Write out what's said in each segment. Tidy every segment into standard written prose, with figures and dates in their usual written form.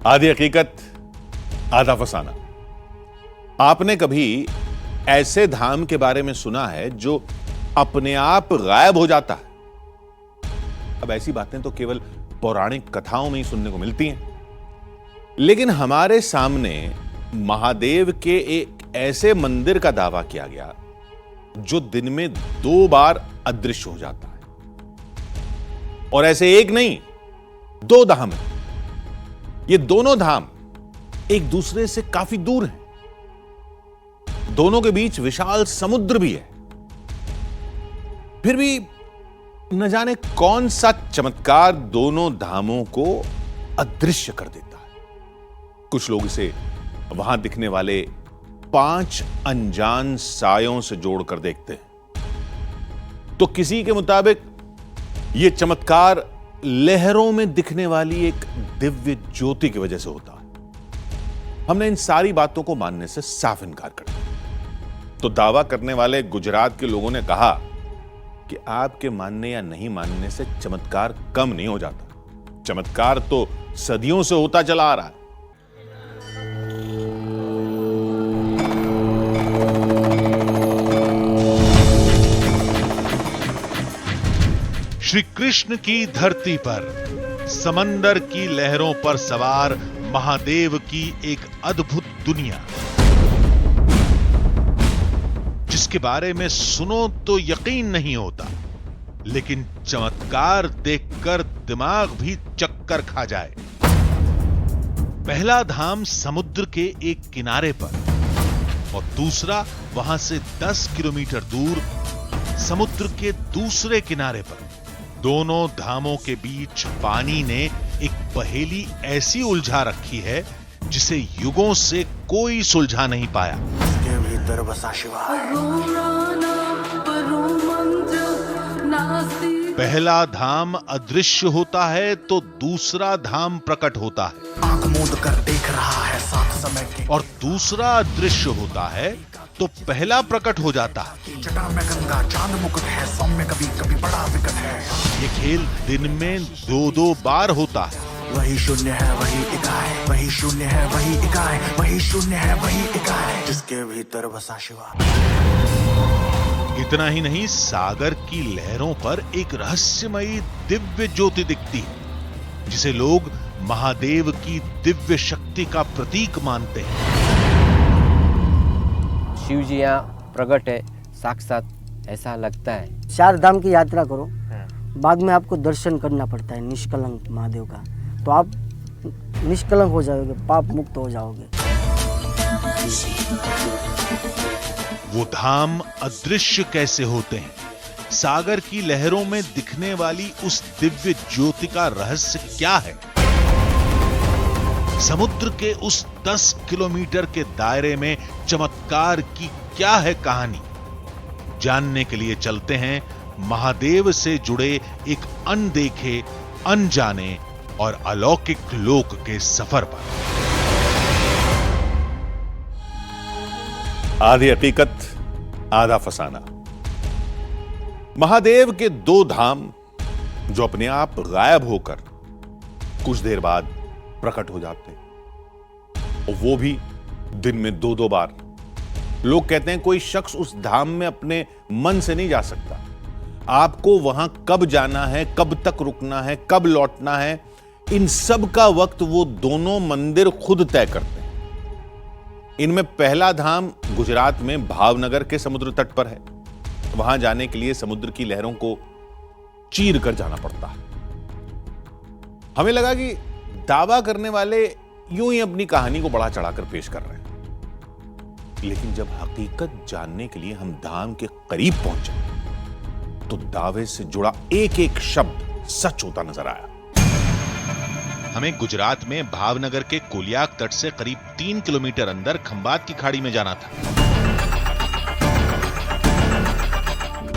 आधी हकीकत आधा फसाना। आपने कभी ऐसे धाम के बारे में सुना है जो अपने आप गायब हो जाता है? अब ऐसी बातें तो केवल पौराणिक कथाओं में ही सुनने को मिलती हैं, लेकिन हमारे सामने महादेव के एक ऐसे मंदिर का दावा किया गया जो दिन में 2 बार अदृश्य हो जाता है। और ऐसे एक नहीं, 2 धाम है। ये दोनों धाम एक दूसरे से काफी दूर हैं। दोनों के बीच विशाल समुद्र भी है। फिर भी न जाने कौन सा चमत्कार दोनों धामों को अदृश्य कर देता है। कुछ लोग इसे वहां दिखने वाले 5 अनजान सायों से जोड़कर देखते हैं, तो किसी के मुताबिक यह चमत्कार लहरों में दिखने वाली एक दिव्य ज्योति की वजह से होता है। हमने इन सारी बातों को मानने से साफ इनकार कर दिया। तो दावा करने वाले गुजरात के लोगों ने कहा कि आपके मानने या नहीं मानने से चमत्कार कम नहीं हो जाता। चमत्कार तो सदियों से होता चला आ रहा है। श्री कृष्ण की धरती पर समंदर की लहरों पर सवार महादेव की एक अद्भुत दुनिया, जिसके बारे में सुनो तो यकीन नहीं होता, लेकिन चमत्कार देखकर दिमाग भी चक्कर खा जाए। पहला धाम समुद्र के एक किनारे पर और दूसरा वहां से 10 किलोमीटर दूर समुद्र के दूसरे किनारे पर। दोनों धामों के बीच पानी ने एक पहेली ऐसी उलझा रखी है जिसे युगों से कोई सुलझा नहीं पाया। इसके भीतर बसा शिवा है। पहला धाम अदृश्य होता है तो दूसरा धाम प्रकट होता है, आंख मूंद कर देख रहा है साथ समय के। और दूसरा अदृश्य होता है तो पहला प्रकट हो जाता है। जटा में गंगा चांद मुकुट है, सौम्य कभी कभी बड़ा विकट है। ये खेल दिन में 2-2 बार होता है। वही शून्य है वही इकाई, वही शून्य है वही इकाई, वही शून्य है वही इकाई, जिसके भीतर बसा शिवा। इतना ही नहीं, सागर की लहरों पर एक रहस्यमयी दिव्य ज्योति दिखती है, जिसे लोग महादेव की दिव्य शक्ति का प्रतीक मानते हैं। शिव जी यहाँ प्रकट है साक्षात, ऐसा लगता है। 4 धाम की यात्रा करो, बाद में आपको दर्शन करना पड़ता है निष्कलंक महादेव का, तो आप निष्कलंक हो जाओगे, पाप मुक्त हो जाओगे। वो धाम अदृश्य कैसे होते हैं? सागर की लहरों में दिखने वाली उस दिव्य ज्योति का रहस्य क्या है? समुद्र के उस 10 किलोमीटर के दायरे में चमत्कार की क्या है कहानी? जानने के लिए चलते हैं महादेव से जुड़े एक अनदेखे, अनजाने और अलौकिक लोक के सफर पर। आधी हकीकत आधा फसाना। महादेव के 2 धाम जो अपने आप गायब होकर कुछ देर बाद प्रकट हो जाते, और वो भी दिन में 2-2 बार। लोग कहते हैं कोई शख्स उस धाम में अपने मन से नहीं जा सकता। आपको वहां कब जाना है, कब तक रुकना है, कब लौटना है, इन सब का वक्त वो दोनों मंदिर खुद तय करते हैं। इनमें पहला धाम गुजरात में भावनगर के समुद्र तट पर है। वहां जाने के लिए समुद्र की लहरों को चीर कर जाना पड़ता है। हमें लगा कि दावा करने वाले यूं ही अपनी कहानी को बढ़ा चढ़ाकर पेश कर रहे हैं, लेकिन जब हकीकत जानने के लिए हम धाम के करीब पहुंचे तो दावे से जुड़ा एक-एक शब्द सच होता नजर आया। हमें गुजरात में भावनगर के कोलियाक तट से करीब 3 किलोमीटर अंदर खंबात की खाड़ी में जाना था।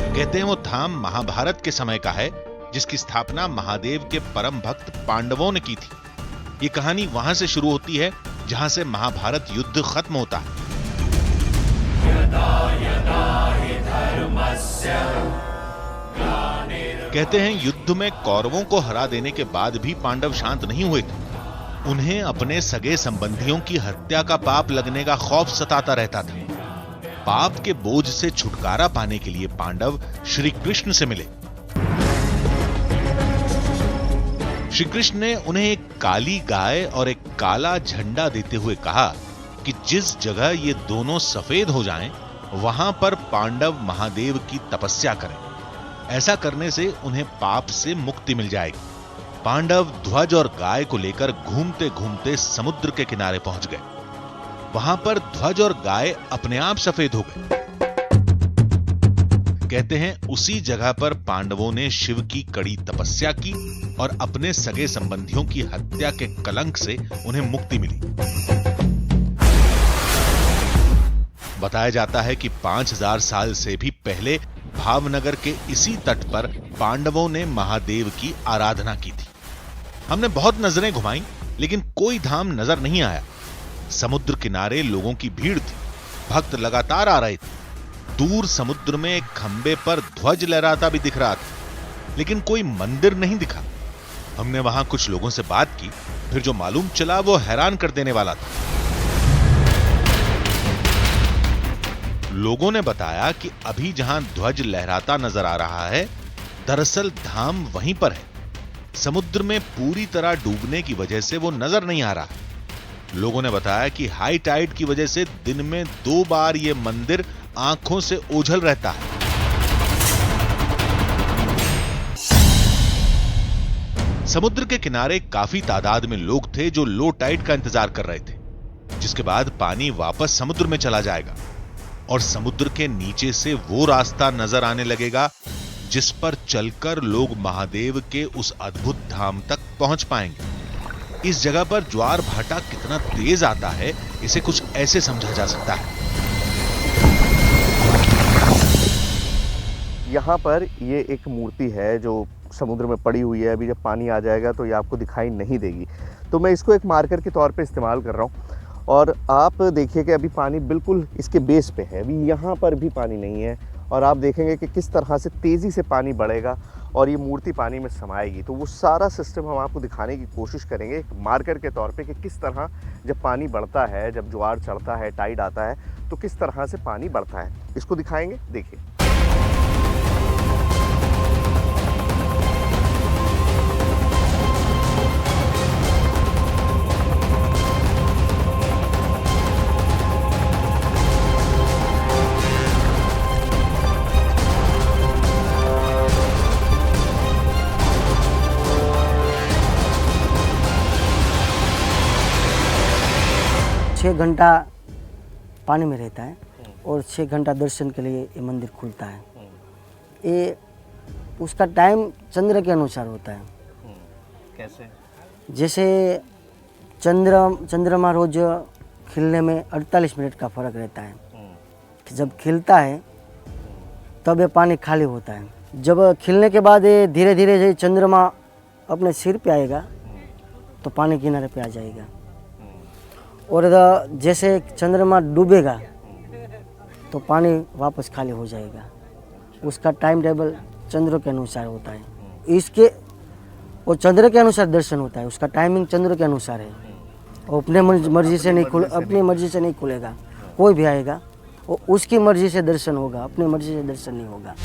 कहते हैं वो धाम महाभारत के समय का है, जिसकी स्थापना महादेव के परम भक्त पांडवों ने की थी। ये कहानी वहां से शुरू होती है जहां से महाभारत युद्ध खत्म होता है। कहते हैं युद्ध में कौरवों को हरा देने के बाद भी पांडव शांत नहीं हुए थे। उन्हें अपने सगे संबंधियों की हत्या का पाप लगने का खौफ सताता रहता था। पाप के बोझ से छुटकारा पाने के लिए पांडव श्री कृष्ण से मिले। श्री कृष्ण ने उन्हें एक काली गाय और एक काला झंडा देते हुए कहा कि जिस जगह ये दोनों सफेद हो जाएं, वहां पर पांडव महादेव की तपस्या करें। ऐसा करने से उन्हें पाप से मुक्ति मिल जाएगी। पांडव ध्वज और गाय को लेकर घूमते घूमते समुद्र के किनारे पहुंच गए। वहां पर ध्वज और गाय अपने आप सफेद हो गए। कहते हैं उसी जगह पर पांडवों ने शिव की कड़ी तपस्या की और अपने सगे संबंधियों की हत्या के कलंक से उन्हें मुक्ति मिली। बताया जाता है कि 5000 साल से भी पहले भावनगर के इसी तट पर पांडवों ने महादेव की आराधना की थी। हमने बहुत नजरें घुमाई, लेकिन कोई धाम नजर नहीं आया। समुद्र किनारे लोगों की भीड़ थी, भक्त लगातार आ रहे थे। दूर समुद्र में एक खंबे पर ध्वज लहराता भी दिख रहा था, लेकिन कोई मंदिर नहीं दिखा। हमने वहां कुछ लोगों से बात की, फिर जो मालूम चला वो हैरान कर देने वाला था। लोगों ने बताया कि अभी जहां ध्वज लहराता नजर आ रहा है, दरअसल धाम वहीं पर है। समुद्र में पूरी तरह डूबने की वजह से वो नजर नहीं आ रहा। लोगों ने बताया कि हाई टाइड की वजह से दिन में 2 बार ये मंदिर आंखों से ओझल रहता है। समुद्र के किनारे काफी तादाद में लोग थे जो लो टाइड का इंतजार कर रहे थे, जिसके बाद पानी वापस समुद्र में चला जाएगा और समुद्र के नीचे से वो रास्ता नजर आने लगेगा जिस पर चलकर लोग महादेव के उस अद्भुत धाम तक पहुंच पाएंगे। इस जगह पर ज्वार भाटा कितना तेज आता है, इसे कुछ ऐसे समझा जा सकता है। यहाँ पर ये एक मूर्ति है जो समुद्र में पड़ी हुई है। अभी जब पानी आ जाएगा तो ये आपको दिखाई नहीं देगी, तो मैं इसको एक मार्कर के तौर पे इस्तेमाल कर रहा हूँ। और आप देखिए कि अभी पानी बिल्कुल इसके बेस पे है, अभी यहाँ पर भी पानी नहीं है। और आप देखेंगे कि किस तरह से तेज़ी से पानी बढ़ेगा और ये मूर्ति पानी में समाएगी। तो वो सारा सिस्टम हम आपको दिखाने की कोशिश करेंगे एक मार्कर के तौर पे कि किस तरह जब पानी बढ़ता है, जब ज्वार चढ़ता है, टाइड आता है, तो किस तरह से पानी बढ़ता है। इसको दिखाएंगे, देखिए। छः घंटा पानी में रहता है और 6 घंटा दर्शन के लिए ये मंदिर खुलता है। ये उसका टाइम चंद्र के अनुसार होता है। कैसे? जैसे चंद्रमा रोज खिलने में 48 मिनट का फर्क रहता है। जब खिलता है तब ये पानी खाली होता है। जब खिलने के बाद ये धीरे धीरे चंद्रमा अपने सिर पे आएगा तो पानी किनारे पे आ जाएगा। और जैसे चंद्रमा डूबेगा तो पानी वापस खाली हो जाएगा। उसका टाइम टेबल चंद्र के अनुसार होता है। इसके वो चंद्र के अनुसार दर्शन होता है, उसका टाइमिंग चंद्र के अनुसार है। वो अपने मर्जी से नहीं खुलेगा। कोई भी आएगा वो उसकी मर्जी से दर्शन होगा, अपनी मर्जी से दर्शन नहीं होगा।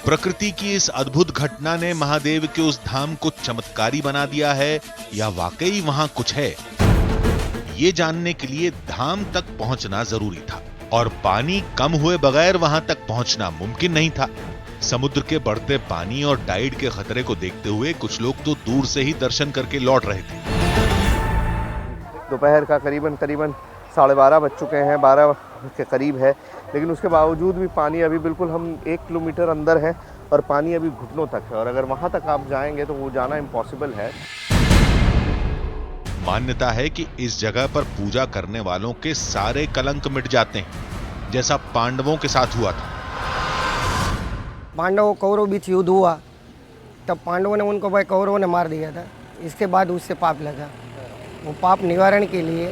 प्रकृति की इस अद्भुत घटना ने महादेव के उस धाम को चमत्कारी बना दिया है या वाकई वहां कुछ है, ये जानने के लिए धाम तक पहुंचना जरूरी था और पानी कम हुए बगैर वहां तक पहुंचना मुमकिन नहीं था। समुद्र के बढ़ते पानी और टाइड के खतरे को देखते हुए कुछ लोग तो दूर से ही दर्शन करके लौट रहे थे। दोपहर का करीबन 12:30 बज चुके हैं, 12 के करीब है, लेकिन उसके बावजूद भी पानी अभी बिल्कुल, हम 1 किलोमीटर अंदर है और पानी अभी घुटनों तक है। और अगर वहां तक आप जाएंगे तो वो जाना इम्पॉसिबल है। मान्यता है कि इस जगह पर पूजा करने वालों के सारे कलंक मिट जाते हैं, जैसा पांडवों के साथ हुआ था। पांडवों कौरव बीच युद्ध हुआ तब पांडवों ने उनको भाई कौरवों ने मार दिया था। इसके बाद उससे पाप लगा। वो पाप निवारण के लिए,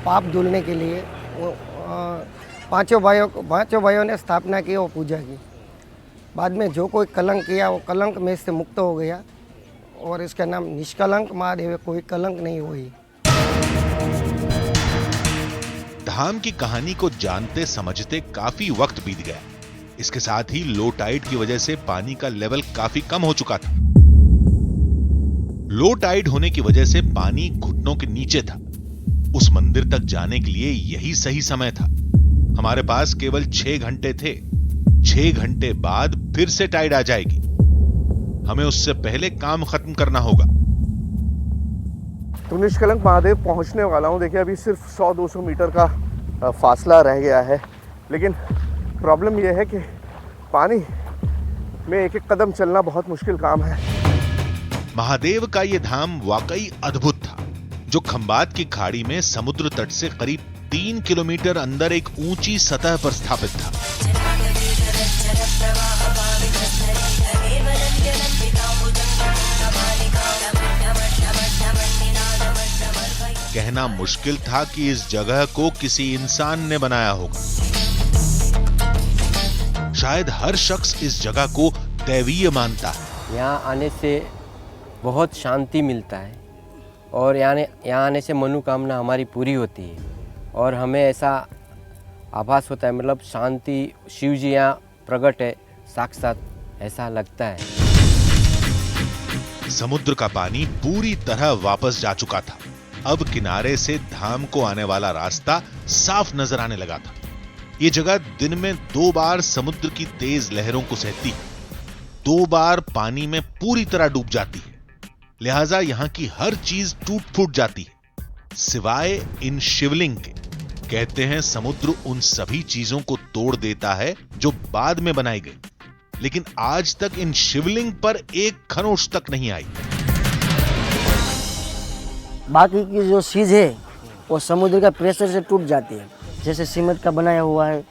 पाप धुलने के लिए वो पांचों भाइयों ने स्थापना की, वो पूजा की। बाद में जो कोई कलंक किया वो कलंक में से मुक्त हो गया और इसका नाम निष्कलंक महादेव है, कोई कलंक नहीं हुई। धाम की कहानी को जानते समझते काफी वक्त बीत गया। इसके साथ ही लो टाइड की वजह से पानी का लेवल काफी कम हो चुका था। लो टाइड होने की वजह से पानी घुटनों के नीचे था। उस मंदिर तक जाने के लिए यही सही समय था। हमारे पास केवल 6 घंटे थे। 6 घंटे बाद फिर से टाइड आ जाएगी। हमें उससे पहले काम खत्म करना होगा। तो निष्कलंक महादेव पहुंचने वाला हूं। देखिए अभी सिर्फ 100-200 मीटर का फासला रह गया है, लेकिन प्रॉब्लम यह है कि पानी में एक एक कदम चलना बहुत मुश्किल काम है। महादेव का यह धाम वाकई अद्भुत था, जो खंबात की खाड़ी में समुद्र तट से करीब 3 किलोमीटर अंदर एक ऊंची सतह पर स्थापित था। कहना मुश्किल था कि इस जगह को किसी इंसान ने बनाया होगा। शायद हर शख्स इस जगह को दैवीय मानता है। यहाँ आने से बहुत शांति मिलता है और यहाँ आने से मनोकामना हमारी पूरी होती है और हमें ऐसा आभास होता है, मतलब शांति, शिव जी यहाँ प्रकट है साक्षात, ऐसा लगता है। समुद्र का पानी पूरी तरह वापस जा चुका था। अब किनारे से धाम को आने वाला रास्ता साफ नजर आने लगा था। ये जगह दिन में 2 बार समुद्र की तेज लहरों को सहती है, 2 बार पानी में पूरी तरह डूब जाती है। लिहाजा यहां की हर चीज टूट फूट जाती है, सिवाय इन शिवलिंग के। कहते हैं समुद्र उन सभी चीजों को तोड़ देता है जो बाद में बनाई गई, लेकिन आज तक इन शिवलिंग पर एक खरोंच तक नहीं आई। बाकी की जो चीज़ है वो समुद्र का प्रेशर से टूट जाती है। जैसे सीमेंट का बनाया हुआ है,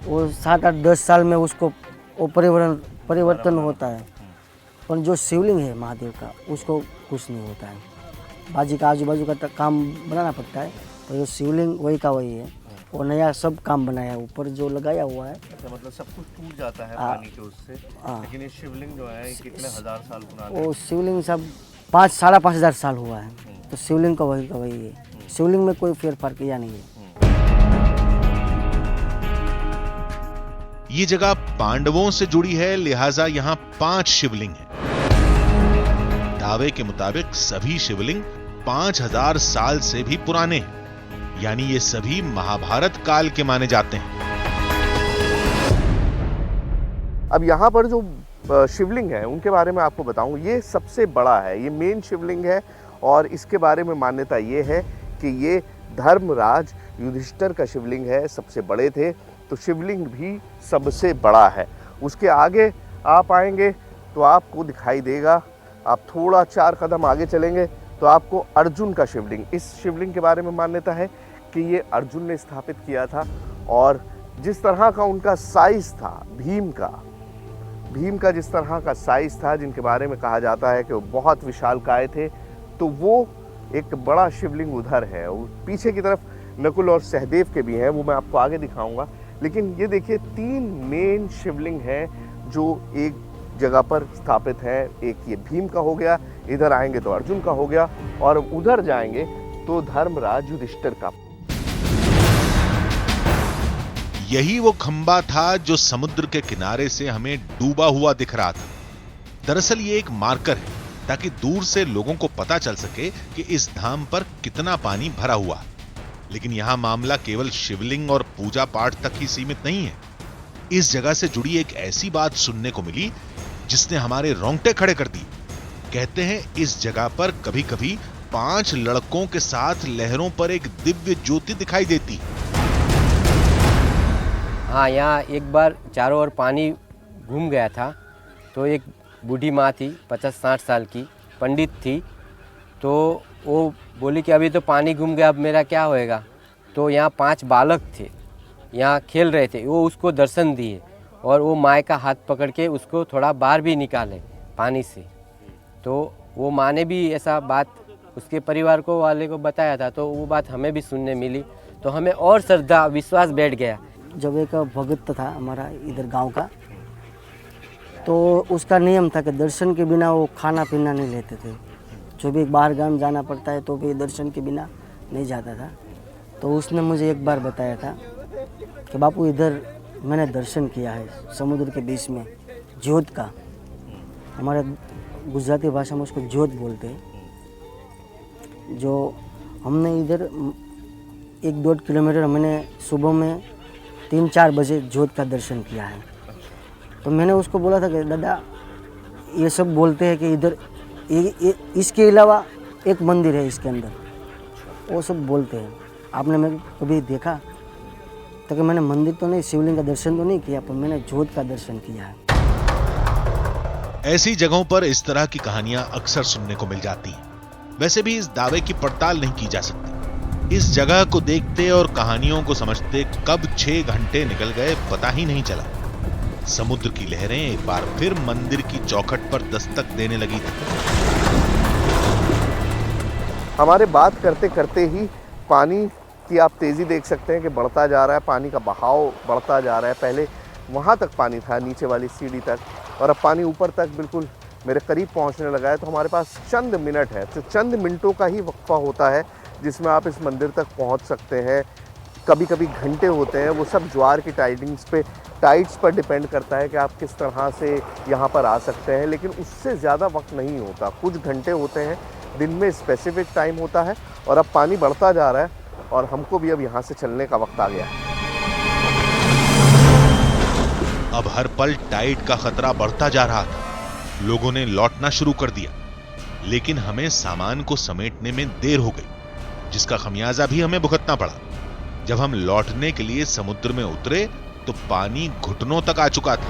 वो 7-8-10 साल में उसको वो परिवर्तन होता है, पर जो शिवलिंग है महादेव का उसको कुछ नहीं होता है। बाजी का आजू बाजू का काम बनाना पड़ता है, तो जो शिवलिंग वही का वही है। वो नया सब काम बनाया है, ऊपर जो लगाया हुआ है। अच्छा, मतलब सब कुछ टूट जाता है पानी के उससे, लेकिन ये शिवलिंग जो है कितने हजार साल पुराना वो शिवलिंग सब 5-5.5 हजार साल हुआ है, तो शिवलिंग का वही है। शिवलिंग में कोई फेरफार किया नहीं है। ये जगह पांडवों से जुड़ी है, लिहाजा यहां 5 शिवलिंग हैं। दावे के मुताबिक सभी शिवलिंग 5000 साल से भी पुराने हैं, यानी ये सभी महाभारत काल के माने जाते हैं। अब यहाँ पर जो शिवलिंग है उनके बारे में आपको बताऊं, ये सबसे बड़ा है, ये मेन शिवलिंग है। और इसके बारे में मान्यता ये है कि ये धर्मराज युधिष्ठिर का शिवलिंग है, सबसे बड़े थे, तो शिवलिंग भी सबसे बड़ा है। उसके आगे आप आएंगे तो आपको दिखाई देगा, आप थोड़ा 4 कदम आगे चलेंगे तो आपको अर्जुन का शिवलिंग, इस शिवलिंग के बारे में मान्यता है कि ये अर्जुन ने स्थापित किया था। और जिस तरह का उनका साइज था भीम का जिस तरह का साइज था, जिनके बारे में कहा जाता है कि वो बहुत विशालकाय थे, तो वो एक बड़ा शिवलिंग उधर है। और पीछे की तरफ नकुल और सहदेव के भी हैं, वो मैं आपको आगे दिखाऊंगा। लेकिन ये देखिए 3 मेन शिवलिंग हैं जो एक जगह पर स्थापित है। एक ये भीम का हो गया, इधर आएंगे तो अर्जुन का हो गया, और उधर जाएंगे तो धर्मराज युधिष्ठिर का। यही वो खंबा था जो समुद्र के किनारे से हमें डूबा हुआ दिख रहा था। दरअसल ये एक मार्कर है, ताकि दूर से लोगों को पता चल सके कि इस धाम पर कितना पानी भरा हुआ है। लेकिन यहां मामला केवल शिवलिंग और पूजा पाठ तक ही सीमित नहीं है। इस जगह से जुड़ी एक ऐसी बात सुनने को मिली जिसने हमारे रोंगटे खड़े कर दिए। कहते हैं इस जगह पर कभी कभी 5 लड़कों के साथ लहरों पर एक दिव्य ज्योति दिखाई देती। हाँ, यहाँ एक बार चारों ओर पानी घूम गया था, तो एक बूढ़ी माँ थी 50-60 साल की, पंडित थी, तो वो बोली कि अभी तो पानी घूम गया, अब मेरा क्या होएगा। तो यहाँ 5 बालक थे, यहाँ खेल रहे थे, वो उसको दर्शन दिए और वो माँ का हाथ पकड़ के उसको थोड़ा बाहर भी निकाले पानी से। तो वो माँ ने भी ऐसा बात उसके परिवार को वाले को बताया था, तो वो बात हमें भी सुनने मिली, तो हमें और श्रद्धा विश्वास बैठ गया। जब एक भगत था हमारा इधर गांव का, तो उसका नियम था कि दर्शन के बिना वो खाना पीना नहीं लेते थे। जो भी बाहर गांव जाना पड़ता है तो भी दर्शन के बिना नहीं जाता था। तो उसने मुझे एक बार बताया था कि बापू इधर मैंने दर्शन किया है समुद्र के बीच में जोत का, हमारे गुजराती भाषा में उसको जोत बोलते हैं। जो हमने इधर 1-1.5 किलोमीटर मैंने सुबह में 3-4 बजे जोत का दर्शन किया है। तो मैंने उसको बोला था कि दादा ये सब बोलते हैं कि इधर इसके अलावा एक मंदिर है इसके अंदर, वो सब बोलते हैं, आपने मैं कभी देखा? तो कि मैंने मंदिर तो नहीं, शिवलिंग का दर्शन तो नहीं किया, पर मैंने जोत का दर्शन किया है। ऐसी जगहों पर इस तरह की कहानियां अक्सर सुनने को मिल जाती हैं। वैसे भी इस दावे की पड़ताल नहीं की जा सकती। इस जगह को देखते और कहानियों को समझते कब 6 घंटे निकल गए पता ही नहीं चला। समुद्र की लहरें एक बार फिर मंदिर की चौखट पर दस्तक देने लगी थी। हमारे बात करते करते ही पानी की आप तेज़ी देख सकते हैं कि बढ़ता जा रहा है, पानी का बहाव बढ़ता जा रहा है। पहले वहाँ तक पानी था, नीचे वाली सीढ़ी तक, और अब पानी ऊपर तक बिल्कुल मेरे करीब पहुँचने लगा है। तो हमारे पास चंद मिनट है, तो चंद मिनटों का ही वक्फा होता है जिसमें आप इस मंदिर तक पहुँच सकते हैं। कभी कभी घंटे होते हैं, वो सब ज्वार की टाइड्स पर डिपेंड करता है कि आप किस तरह से यहाँ पर आ सकते हैं, लेकिन उससे ज़्यादा वक्त नहीं होता। कुछ घंटे होते हैं, दिन में स्पेसिफिक टाइम होता है, और अब पानी बढ़ता जा रहा है और हमको भी अब यहाँ से चलने का वक्त आ गया है। अब हर पल टाइड का खतरा बढ़ता जा रहा था। लोगों ने लौटना शुरू कर दिया, लेकिन हमें सामान को समेटने में देर हो गई, जिसका खमियाजा भी हमें भुगतना पड़ा। जब हम लौटने के लिए समुद्र में उतरे तो पानी घुटनों तक आ चुका था।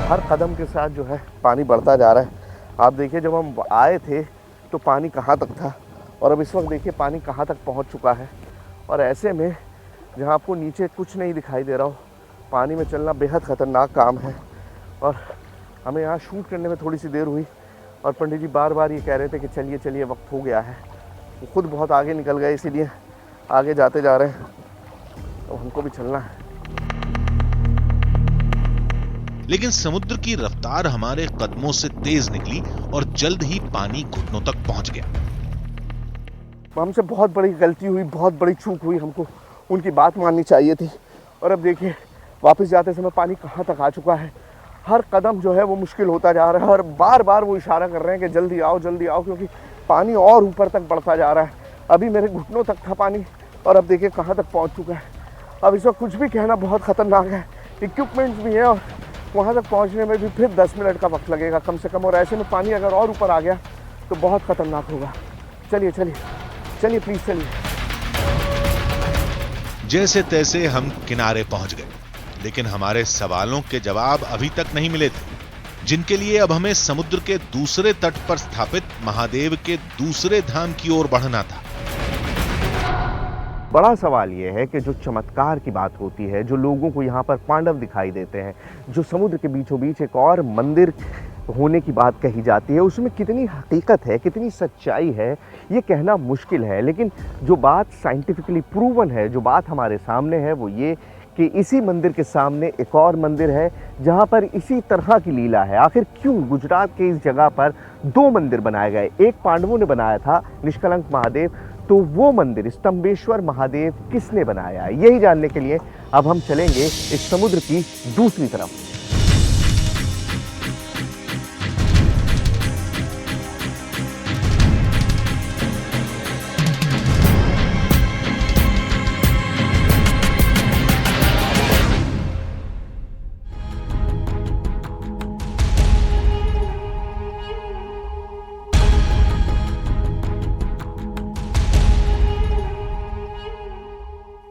हर कदम के साथ जो है पानी बढ़ता जा रहा है। आप देखिए, जब हम आए थे तो पानी कहाँ तक था, और अब इस वक्त देखिए पानी कहाँ तक पहुँच चुका है। और ऐसे में जहाँ आपको नीचे कुछ नहीं दिखाई दे रहा हो, पानी में चलना बेहद ख़तरनाक काम है। और हमें यहाँ शूट करने में थोड़ी सी देर हुई, और पंडित जी बार बार ये कह रहे थे कि चलिए चलिए वक्त हो गया है। वो खुद बहुत आगे निकल गए, इसीलिए आगे जाते जा रहे हैं, तो हमको भी चलना है। लेकिन समुद्र की रफ्तार हमारे कदमों से तेज निकली और जल्द ही पानी घुटनों तक पहुंच गया। हमसे बहुत बड़ी गलती हुई, बहुत बड़ी चूक हुई, हमको उनकी बात माननी चाहिए थी। और अब देखिए वापस जाते समय पानी कहाँ तक आ चुका है। हर कदम जो है वो मुश्किल होता जा रहा है, और बार बार वो इशारा कर रहे हैं कि जल्दी आओ जल्दी आओ, क्योंकि पानी और ऊपर तक बढ़ता जा रहा है। अभी मेरे घुटनों तक था पानी, और अब देखिए कहाँ तक पहुँच चुका है। अब इस वक्त कुछ भी कहना बहुत ख़तरनाक है। इक्विपमेंट्स भी हैं, और वहाँ तक पहुँचने में भी फिर 10 मिनट का वक्त लगेगा कम से कम। और ऐसे में पानी अगर और ऊपर आ गया तो बहुत ख़तरनाक होगा। चलिए चलिए चलिए, प्लीज़ चलिए। जैसे तैसे हम किनारे पहुंच गए, लेकिन हमारे सवालों के जवाब अभी तक नहीं मिले थे, जिनके लिए अब हमें समुद्र के दूसरे तट पर स्थापित महादेव के दूसरे धाम की ओर बढ़ना था। बड़ा सवाल ये है कि जो चमत्कार की बात होती है, जो लोगों को यहाँ पर पांडव दिखाई देते हैं, जो समुद्र के बीचों बीच एक और मंदिर होने की बात कही जाती है, उसमें कितनी हकीकत है, कितनी सच्चाई है, ये कहना मुश्किल है। लेकिन जो बात साइंटिफिकली प्रूवन है, जो बात हमारे सामने है, वो ये कि इसी मंदिर के सामने एक और मंदिर है जहाँ पर इसी तरह की लीला है। आखिर क्यों गुजरात के इस जगह पर 2 मंदिर बनाए गए? एक पांडवों ने बनाया था, निष्कलंक महादेव, तो वो मंदिर स्तंभेश्वर महादेव किसने बनाया है? यही जानने के लिए अब हम चलेंगे इस समुद्र की दूसरी तरफ।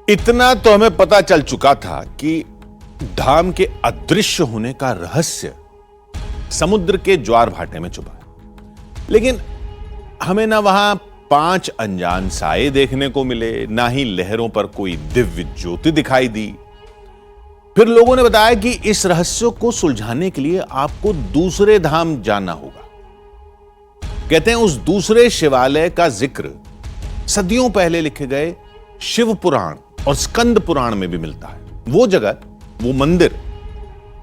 इतना तो हमें पता चल चुका था कि धाम के अदृश्य होने का रहस्य समुद्र के ज्वार भाटे में छुपा है। लेकिन हमें ना वहां 5 अनजान साए देखने को मिले, ना ही लहरों पर कोई दिव्य ज्योति दिखाई दी। फिर लोगों ने बताया कि इस रहस्य को सुलझाने के लिए आपको दूसरे धाम जाना होगा। कहते हैं उस दूसरे शिवालय का जिक्र सदियों पहले लिखे गए शिव पुराण और स्कंद पुराण में भी मिलता है। वो जगह, वो मंदिर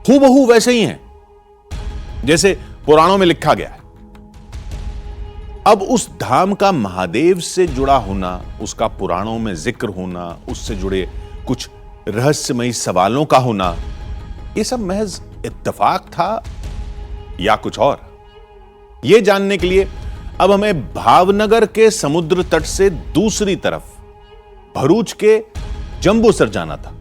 हूबहू वैसे ही हैं जैसे पुराणों में लिखा गया है। अब उस धाम का महादेव से जुड़ा होना, उसका पुराणों में जिक्र होना, उससे जुड़े कुछ रहस्यमयी सवालों का होना, यह सब महज इत्तेफाक था या कुछ और? यह जानने के लिए अब हमें भावनगर के समुद्र तट से दूसरी तरफ भरूच के जंबूसर जाना था।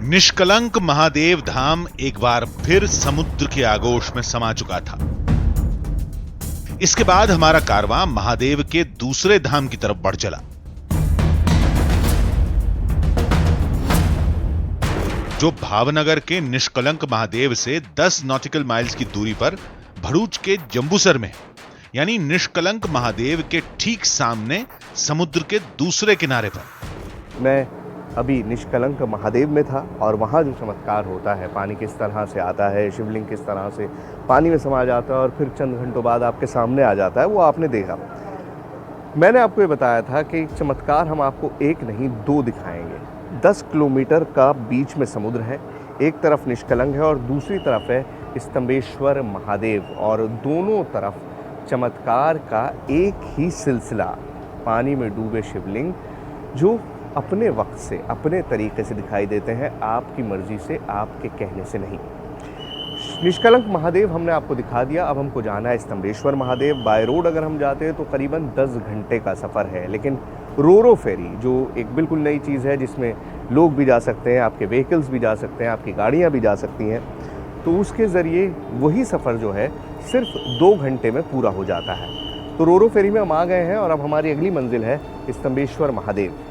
निष्कलंक महादेव धाम एक बार फिर समुद्र के आगोश में समा चुका था। इसके बाद हमारा कारवां महादेव के दूसरे धाम की तरफ बढ़ चला, जो भावनगर के निष्कलंक महादेव से 10 नॉटिकल माइल्स की दूरी पर भरूच के जंबूसर में, यानी निष्कलंक महादेव के ठीक सामने समुद्र के दूसरे किनारे पर। मैं अभी निष्कलंक महादेव में था और वहाँ जो चमत्कार होता है, पानी किस तरह से आता है, शिवलिंग किस तरह से पानी में समा जाता है और फिर चंद घंटों बाद आपके सामने आ जाता है, वो आपने देखा। मैंने आपको ये बताया था कि चमत्कार हम आपको एक नहीं 2 दिखाएंगे। 10 किलोमीटर का बीच में समुद्र है, एक तरफ निष्कलंक है और दूसरी तरफ है स्तंभेश्वर महादेव, और दोनों तरफ चमत्कार का एक ही सिलसिला, पानी में डूबे शिवलिंग जो अपने वक्त से अपने तरीके से दिखाई देते हैं, आपकी मर्जी से, आपके कहने से नहीं। निष्कलंक महादेव हमने आपको दिखा दिया। अब हमको जाना है स्तंभेश्वर महादेव। बाय रोड अगर हम जाते हैं तो करीबन 10 घंटे का सफ़र है, लेकिन रोरो फेरी जो एक बिल्कुल नई चीज़ है जिसमें लोग भी जा सकते हैं, आपके व्हीकल्स भी जा सकते हैं, आपकी गाड़ियाँ भी जा सकती हैं, तो उसके ज़रिए वही सफ़र जो है सिर्फ 2 घंटे में पूरा हो जाता है। तो रोरो फेरी में हम आ गए हैं और अब हमारी अगली मंजिल है स्तंभेश्वर महादेव।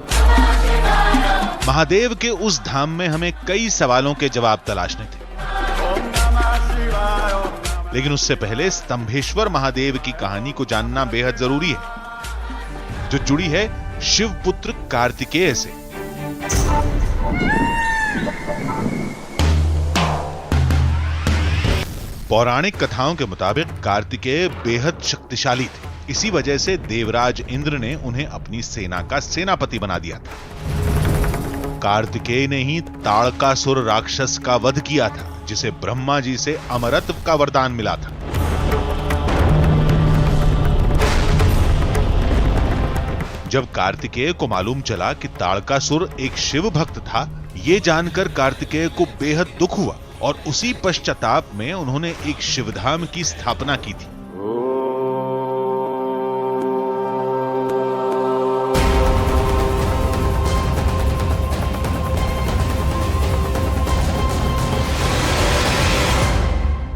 महादेव के उस धाम में हमें कई सवालों के जवाब तलाशने थे, लेकिन उससे पहले स्तंभेश्वर महादेव की कहानी को जानना बेहद जरूरी है, जो जुड़ी है शिवपुत्र कार्तिकेय से। पौराणिक कथाओं के मुताबिक कार्तिकेय बेहद शक्तिशाली थे। इसी वजह से देवराज इंद्र ने उन्हें अपनी सेना का सेनापति बना दिया था। कार्तिकेय ने ही ताड़कासुर राक्षस का वध किया था, जिसे ब्रह्मा जी से अमरत्व का वरदान मिला था। जब कार्तिकेय को मालूम चला कि ताड़कासुर एक शिव भक्त था, यह जानकर कार्तिकेय को बेहद दुख हुआ और उसी पश्चाताप में उन्होंने एक शिवधाम की स्थापना की थी।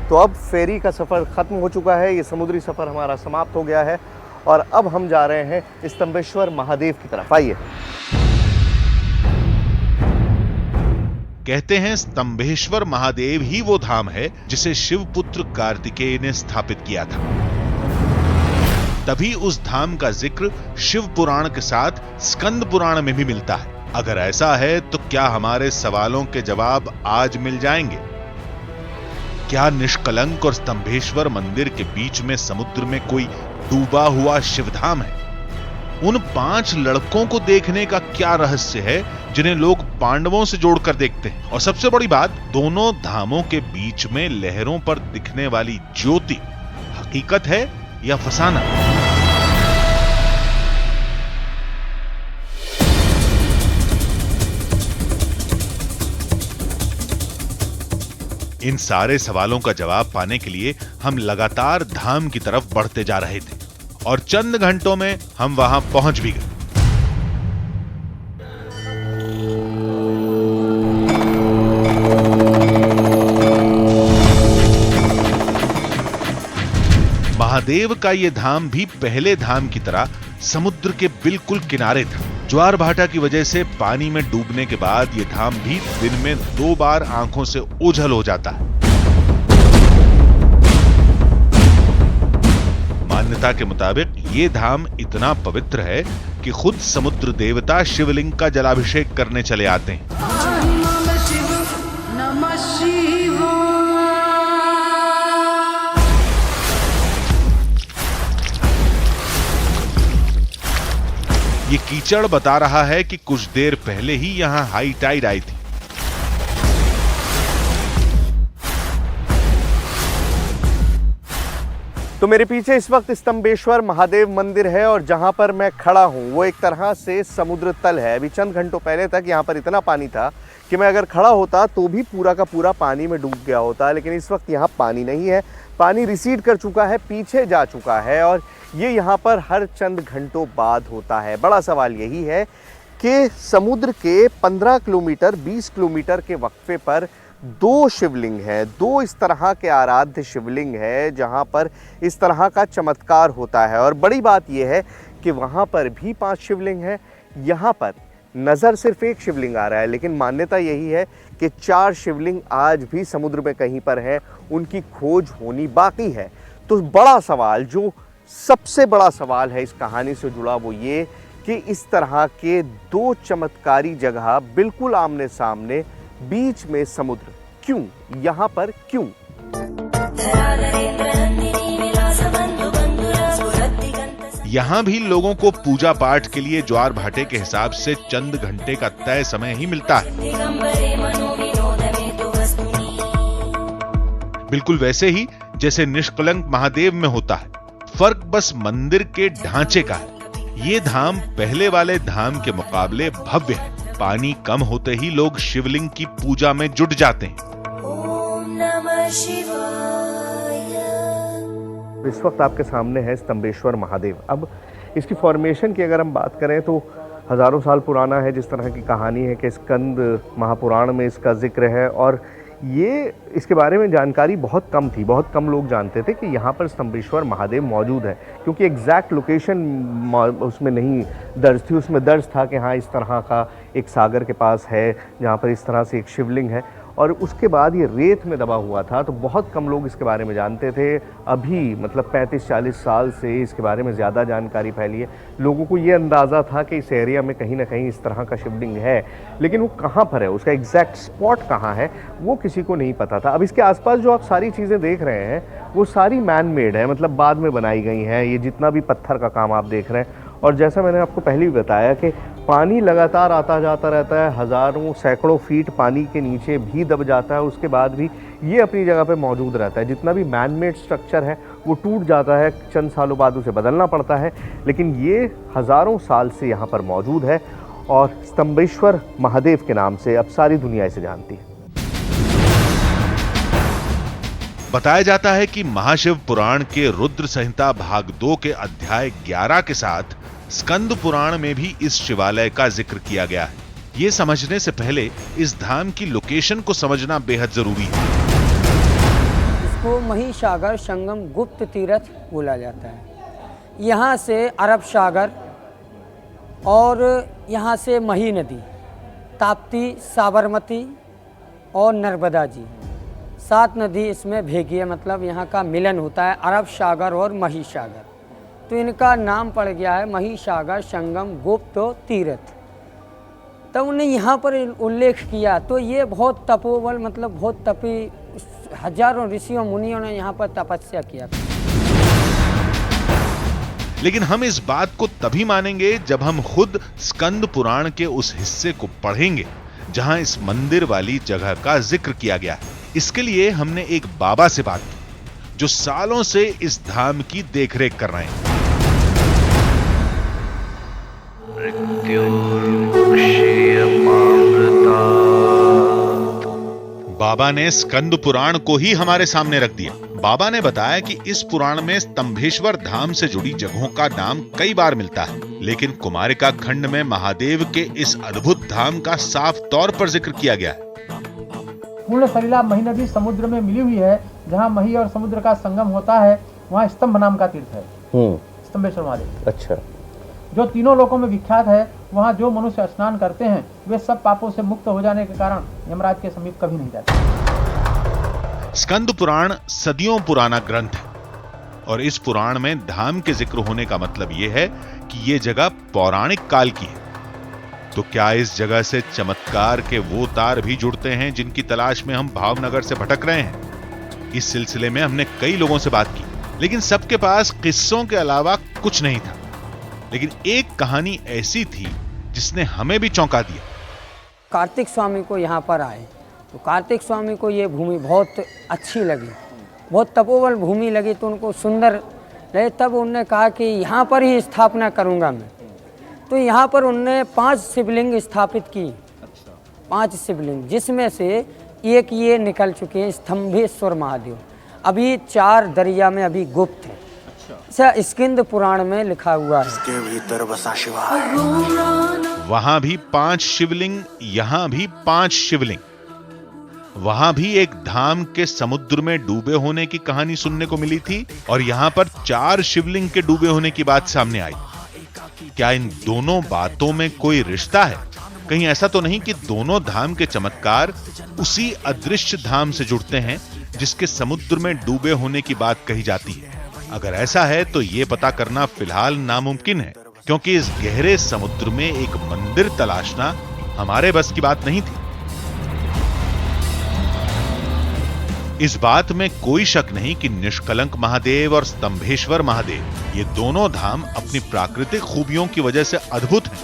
तो अब फेरी का सफ़र ख़त्म हो चुका है, ये समुद्री सफ़र हमारा समाप्त हो गया है और अब हम जा रहे हैं स्तंभेश्वर महादेव की तरफ। आइए। कहते हैं स्तंभेश्वर महादेव ही वो धाम है जिसे शिवपुत्र कार्तिकेय ने स्थापित किया था। तभी उस धाम का जिक्र शिव पुराण के साथ स्कंद पुराण में भी मिलता है। अगर ऐसा है तो क्या हमारे सवालों के जवाब आज मिल जाएंगे? क्या निष्कलंक और स्तंभेश्वर मंदिर के बीच में समुद्र में कोई डूबा हुआ शिवधाम है? उन 5 लड़कों को देखने का क्या रहस्य है जिन्हें लोग पांडवों से जोड़कर देखते हैं? और सबसे बड़ी बात, दोनों धामों के बीच में लहरों पर दिखने वाली ज्योति हकीकत है या फसाना? इन सारे सवालों का जवाब पाने के लिए हम लगातार धाम की तरफ बढ़ते जा रहे थे और चंद घंटों में हम वहां पहुंच भी गए। महादेव का यह धाम भी पहले धाम की तरह समुद्र के बिल्कुल किनारे था। ज्वार भाटा की वजह से पानी में डूबने के बाद यह धाम भी दिन में 2 बार आंखों से ओझल हो जाता है। मान्यता के मुताबिक यह धाम इतना पवित्र है कि खुद समुद्र देवता शिवलिंग का जलाभिषेक करने चले आते हैं। ये कीचड़ बता रहा है कि कुछ देर पहले ही यहां हाई टाइड आई थी। तो मेरे पीछे इस वक्त स्तंभेश्वर महादेव मंदिर है और जहां पर मैं खड़ा हूं वो एक तरह से समुद्र तल है। अभी चंद घंटों पहले तक यहां पर इतना पानी था कि मैं अगर खड़ा होता तो भी पूरा का पूरा पानी में डूब गया होता, लेकिन इस वक्त यहां पानी नहीं है। पानी रिसीड कर चुका है, पीछे जा चुका है और ये यहाँ पर हर चंद घंटों बाद होता है। बड़ा सवाल यही है कि समुद्र के 15 किलोमीटर 20 किलोमीटर के वक्फे पर दो शिवलिंग हैं, दो इस तरह के आराध्य शिवलिंग है जहाँ पर इस तरह का चमत्कार होता है। और बड़ी बात यह है कि वहाँ पर भी 5 शिवलिंग हैं, यहाँ पर नज़र सिर्फ एक शिवलिंग आ रहा है, लेकिन मान्यता यही है कि 4 शिवलिंग आज भी समुद्र में कहीं पर हैं, उनकी खोज होनी बाकी है। तो बड़ा सवाल, जो सबसे बड़ा सवाल है इस कहानी से जुड़ा, वो ये कि इस तरह के दो चमत्कारी जगह बिल्कुल आमने सामने बीच में समुद्र, क्यों, यहाँ पर क्यों? यहां भी लोगों को पूजा पाठ के लिए ज्वार भाटे के हिसाब से चंद घंटे का तय समय ही मिलता है। बिल्कुल वैसे ही जैसे निष्कलंक महादेव में होता है, फर्क बस मंदिर के ढांचे का है। ये धाम पहले वाले धाम के मुकाबले भव्य है। पानी कम होते ही लोग शिवलिंग की पूजा में जुट जाते हैं। ओम नमः शिवाय। इस वक्त आपके सामने है स्तंभेश्वर महादेव। अब इसकी फॉर्मेशन की अगर हम बात करें तो हजारों साल पुराना है। जिस तरह की कहानी है कि स्कंद महापुराण में इसका जिक्र है और ये इसके बारे में जानकारी बहुत कम थी, बहुत कम लोग जानते थे कि यहाँ पर स्तंभेश्वर महादेव मौजूद है, क्योंकि एग्जैक्ट लोकेशन उसमें नहीं दर्ज थी। उसमें दर्ज था कि हाँ इस तरह का एक सागर के पास है जहाँ पर इस तरह से एक शिवलिंग है, और उसके बाद ये रेत में दबा हुआ था। तो बहुत कम लोग इसके बारे में जानते थे। अभी मतलब 35-40 साल से इसके बारे में ज़्यादा जानकारी फैली है। लोगों को ये अंदाज़ा था कि इस एरिया में कहीं ना कहीं इस तरह का शिवलिंग है, लेकिन वो कहाँ पर है, उसका एग्जैक्ट स्पॉट कहाँ है, वो किसी को नहीं पता था। अब इसके आसपास जो आप सारी चीज़ें देख रहे हैं वो सारी मैन मेड है, मतलब बाद में बनाई गई हैं। ये जितना भी पत्थर का काम आप देख रहे हैं, और जैसा मैंने आपको पहले भी बताया कि पानी लगातार आता जाता रहता है, हज़ारों सैकड़ों फीट पानी के नीचे भी दब जाता है, उसके बाद भी ये अपनी जगह पे मौजूद रहता है। जितना भी मैन मेड स्ट्रक्चर है वो टूट जाता है, चंद सालों बाद उसे बदलना पड़ता है, लेकिन ये हज़ारों साल से यहाँ पर मौजूद है और स्तंभेश्वर महादेव के नाम से अब सारी दुनिया इसे जानती है। बताया जाता है कि महाशिव पुराण के रुद्र संहिता भाग 2 के अध्याय 11 के साथ स्कंद पुराण में भी इस शिवालय का जिक्र किया गया है। ये समझने से पहले इस धाम की लोकेशन को समझना बेहद जरूरी है। इसको महिसागर संगम गुप्त तीर्थ बोला जाता है। यहाँ से अरब सागर और यहाँ से मही नदी, ताप्ती, साबरमती और नर्मदा जी, 7 नदी इसमें भेगी है, मतलब यहाँ का मिलन होता है अरब सागर और महिसागर, तो इनका नाम पड़ गया है महिसागर संगम गुप्त तीर्थ। तब उन्हें यहाँ पर उल्लेख किया, तो ये बहुत तपोबल, मतलब बहुत तपी, हजारों ऋषियों मुनियों ने यहाँ पर तपस्या किया। लेकिन हम इस बात को तभी मानेंगे जब हम खुद स्कंद पुराण के उस हिस्से को पढ़ेंगे जहां इस मंदिर वाली जगह का जिक्र किया गया है। इसके लिए हमने एक बाबा से बात की जो सालों से इस धाम की देखरेख कर रहे हैं। बाबा ने स्कंद पुराण को ही हमारे सामने रख दिया। बाबा ने बताया कि इस पुराण में स्तंभेश्वर धाम से जुड़ी जगहों का नाम कई बार मिलता है, लेकिन कुमारिका खंड में महादेव के इस अद्भुत धाम का साफ तौर पर जिक्र किया गया है। पूर्ण सलिला मही नदी समुद्र में मिली हुई है, जहाँ मही और समुद्र का संगम होता है, वहाँ स्तंभ नाम का तीर्थ है, स्तंभेश्वर महादेव। अच्छा। जो तीनों लोकों में विख्यात है। वहाँ जो मनुष्य स्नान करते हैं वे सब पापों से मुक्त हो जाने के कारण यमराज के समीप कभी नहीं जाते। स्कंद पुराण सदियों पुराना ग्रंथ है। और इस पुराण में धाम के जिक्र होने का मतलब यह है कि यह जगह पौराणिक काल की है। तो क्या इस जगह से चमत्कार के वो तार भी जुड़ते हैं जिनकी तलाश में हम भावनगर से भटक रहे हैं? इस सिलसिले में हमने कई लोगों से बात की, लेकिन सबके पास किस्सों के अलावा कुछ नहीं था। लेकिन एक कहानी ऐसी थी जिसने हमें भी चौंका दिया। कार्तिक स्वामी को यहाँ पर आए तो कार्तिक स्वामी को ये भूमि बहुत अच्छी लगी, बहुत तपोवन भूमि लगी, तो उनको सुंदर लगे। तब उन्होंने कहा कि यहाँ पर ही स्थापना करूँगा मैं। तो यहाँ पर उनने 5 शिवलिंग स्थापित की। 5 शिवलिंग, जिसमें से एक ये निकल चुके हैं स्तंभेश्वर महादेव। अभी 4 दरिया में अभी गुप्त है। अच्छा, स्किंद पुराण में लिखा हुआ है। इसके भीतर बसा शिवाय। वहां भी 5 शिवलिंग, यहां भी 5 शिवलिंग। वहां भी एक धाम के समुद्र में डूबे होने की कहानी सुनने को मिली थी और यहां पर 4 शिवलिंग के डूबे होने की बात सामने आई। क्या इन दोनों बातों में कोई रिश्ता है? कहीं ऐसा तो नहीं कि दोनों धाम के चमत्कार उसी अदृश्य धाम से जुड़ते हैं जिसके समुद्र में डूबे होने की बात कही जाती है? अगर ऐसा है तो यह पता करना फिलहाल नामुमकिन है, क्योंकि इस गहरे समुद्र में एक मंदिर तलाशना हमारे बस की बात नहीं थी। इस बात में कोई शक नहीं कि निष्कलंक महादेव और स्तंभेश्वर महादेव ये दोनों धाम अपनी प्राकृतिक खूबियों की वजह से अद्भुत हैं।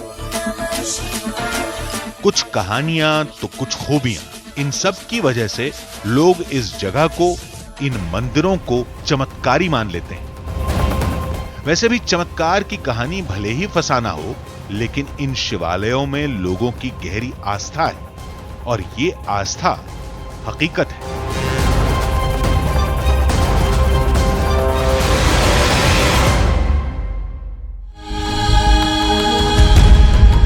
कुछ कहानियां तो कुछ खूबियां, इन सब की वजह से लोग इस जगह को, इन मंदिरों को चमत्कारी मान लेते हैं। वैसे भी चमत्कार की कहानी भले ही फसाना हो, लेकिन इन शिवालयों में लोगों की गहरी आस्था है और ये आस्था हकीकत है।